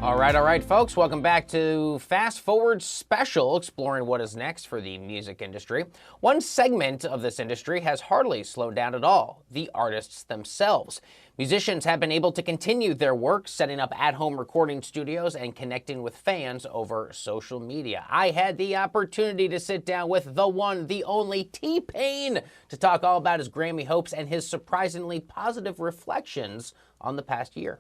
All right, folks. Welcome back to Fast Forward Special, exploring what is next for the music industry. One segment of this industry has hardly slowed down at all: the artists themselves. Musicians have been able to continue their work, setting up at-home recording studios and connecting with fans over social media. I had the opportunity to sit down with the one, the only T-Pain to talk all about his Grammy hopes and his surprisingly positive reflections on the past year.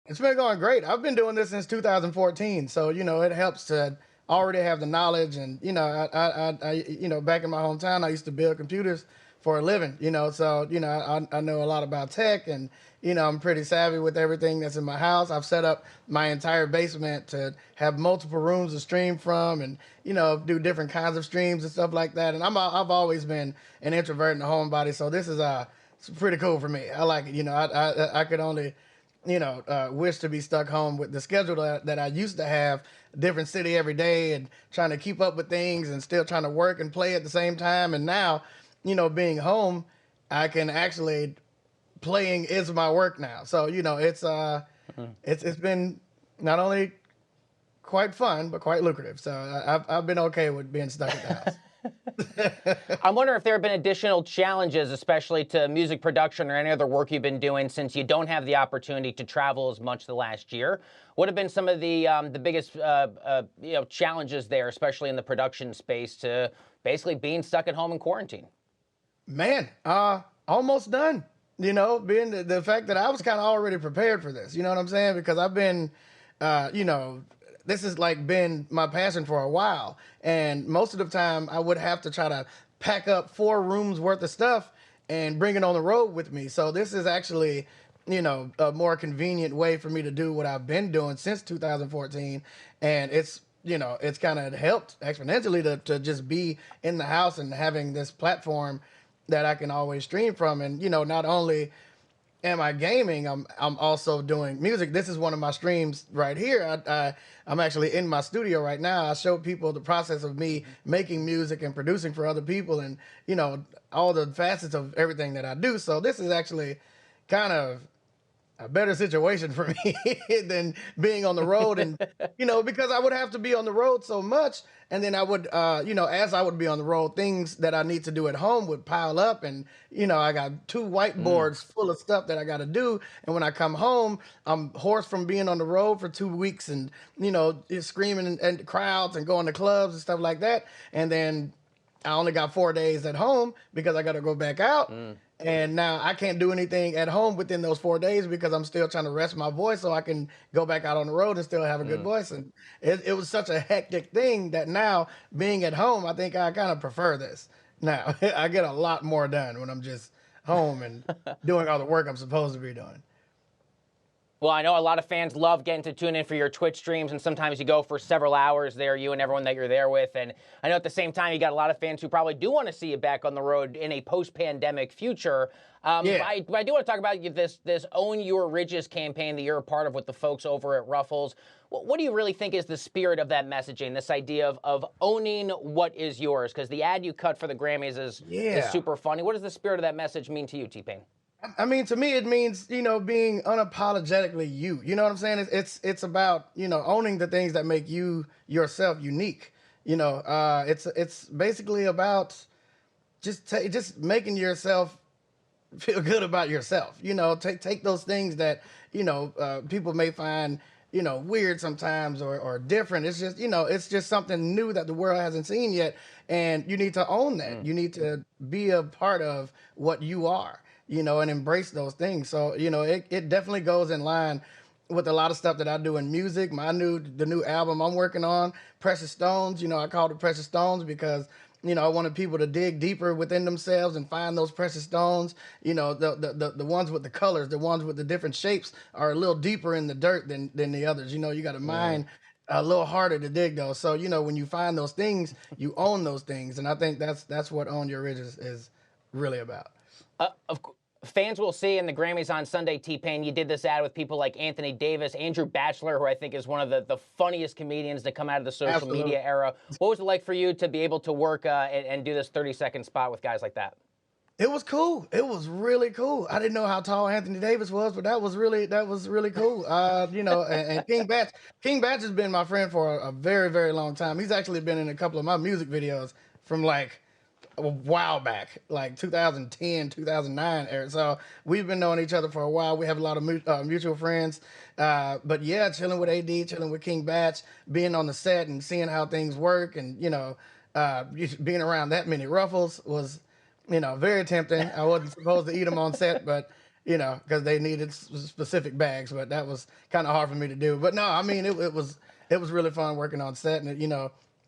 It's been going great. I've been doing this since 2014, so it helps to already have the knowledge. And back in my hometown, I used to build computers for a living. I know a lot about tech, and I'm pretty savvy with everything that's in my house. I've set up my entire basement to have multiple rooms to stream from, and do different kinds of streams and stuff like that. And I've always been an introvert and a homebody, so this is it's pretty cool for me. I like it. I could only wish to be stuck home with the schedule that I used to have, different city every day, and trying to keep up with things and still trying to work and play at the same time. And now, being home, I can actually, playing is my work now. So, it's been not only quite fun, but quite lucrative. So I've been okay with being stuck at the house. I'm wondering if there have been additional challenges, especially to music production or any other work you've been doing, since you don't have the opportunity to travel as much the last year. What have been some of the biggest challenges there, especially in the production space, to basically being stuck at home in quarantine? Man, almost done. Being the fact that I was kind of already prepared for this. You know what I'm saying? Because I've been, this has been my passion for a while, and most of the time I would have to try to pack up 4 rooms worth of stuff and bring it on the road with me. So this is actually, a more convenient way for me to do what I've been doing since 2014, and it's kind of helped exponentially to just be in the house and having this platform that I can always stream from. And not only am I gaming, I'm also doing music. This is one of my streams right here. I'm actually in my studio right now. I show people the process of me making music and producing for other people, and all the facets of everything that I do. So this is actually kind of a better situation for me than being on the road. And because I would have to be on the road so much, and then I would as I would be on the road, things that I need to do at home would pile up. And I got 2 whiteboards full of stuff that I got to do, and when I come home, I'm hoarse from being on the road for 2 weeks, and screaming and crowds and going to clubs and stuff like that. And then I only got 4 days at home because I got to go back out. And now I can't do anything at home within those 4 days because I'm still trying to rest my voice so I can go back out on the road and still have a good voice. And it was such a hectic thing that now, being at home, I think I kind of prefer this. Now I get a lot more done when I'm just home and doing all the work I'm supposed to be doing. Well, I know a lot of fans love getting to tune in for your Twitch streams, and sometimes you go for several hours there, you and everyone that you're there with. And I know at the same time, you got a lot of fans who probably do want to see you back on the road in a post-pandemic future. Yeah. But I do want to talk about this Own Your Ridges campaign that you're a part of with the folks over at Ruffles. What do you really think is the spirit of that messaging, this idea of owning what is yours? Because the ad you cut for the Grammys is super funny. What does the spirit of that message mean to you, T-Pain? I mean, to me, it means, being unapologetically you. You know what I'm saying? It's about, owning the things that make you yourself unique. It's basically about just making yourself feel good about yourself. Take those things that, people may find, weird sometimes or different. It's just, it's just something new that the world hasn't seen yet. And you need to own that. You need to be a part of what you are, and embrace those things. So, it definitely goes in line with a lot of stuff that I do in music. The new album I'm working on, Precious Stones, I called it Precious Stones because, I wanted people to dig deeper within themselves and find those precious stones. The ones with the colors, the ones with the different shapes are a little deeper in the dirt than the others. You got to mine a little harder to dig those. So, when you find those things, you own those things. And I think that's what Own Your Ridges is really about. Fans will see in the Grammys on Sunday, T-Pain, you did this ad with people like Anthony Davis, Andrew Bachelor, who I think is one of the funniest comedians to come out of the social media era. What was it like for you to be able to work and do this 30-second spot with guys like that? It was cool. It was really cool. I didn't know how tall Anthony Davis was, but that was really cool. And King Batch has been my friend for a very, very long time. He's actually been in a couple of my music videos from like a while back, like 2010, 2009 era. So we've been knowing each other for a while. We have a lot of mutual friends. But yeah, chilling with AD, chilling with King Batch, being on the set and seeing how things work, and being around that many ruffles was, very tempting. I wasn't supposed to eat them on set, but because they needed specific bags, but that was kind of hard for me to do. But no, I mean, it was really fun working on set, and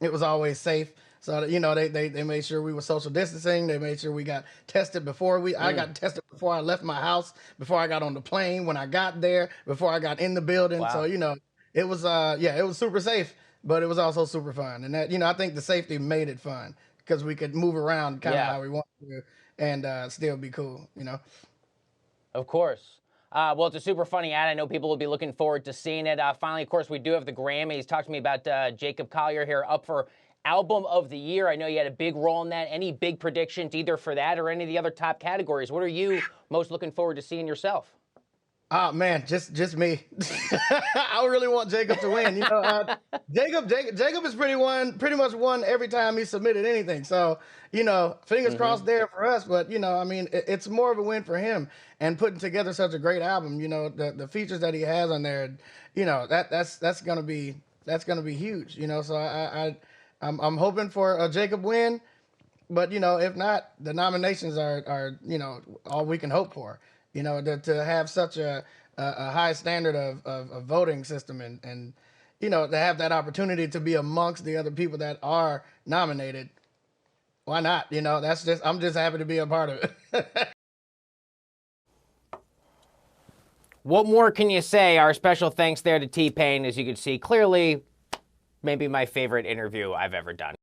it was always safe. So they made sure we were social distancing. They made sure we got tested before I got tested before I left my house, before I got on the plane, when I got there, before I got in the building. So Wow. it was super safe, but it was also super fun. And that I think the safety made it fun because we could move around kind of Yeah. how we wanted to and still be cool. Of course. Well, it's a super funny ad. I know people will be looking forward to seeing it. Finally, of course, we do have the Grammys. Talk to me about Jacob Collier here, up for Album of the Year. I know you had a big role in that. Any big predictions either for that or any of the other top categories? What are you most looking forward to seeing yourself? Oh man, just me. I really want Jacob to win. Jacob is pretty much won every time he submitted anything. So fingers crossed there for us. But I mean, it's more of a win for him and putting together such a great album. The features that he has on there. That's gonna be huge. So I'm hoping for a Jacob win. But if not, the nominations are all we can hope for. To have such a high standard of voting system, and to have that opportunity to be amongst the other people that are nominated. Why not? I'm just happy to be a part of it. What more can you say? Our special thanks there to T-Pain. As you can see, clearly, maybe my favorite interview I've ever done.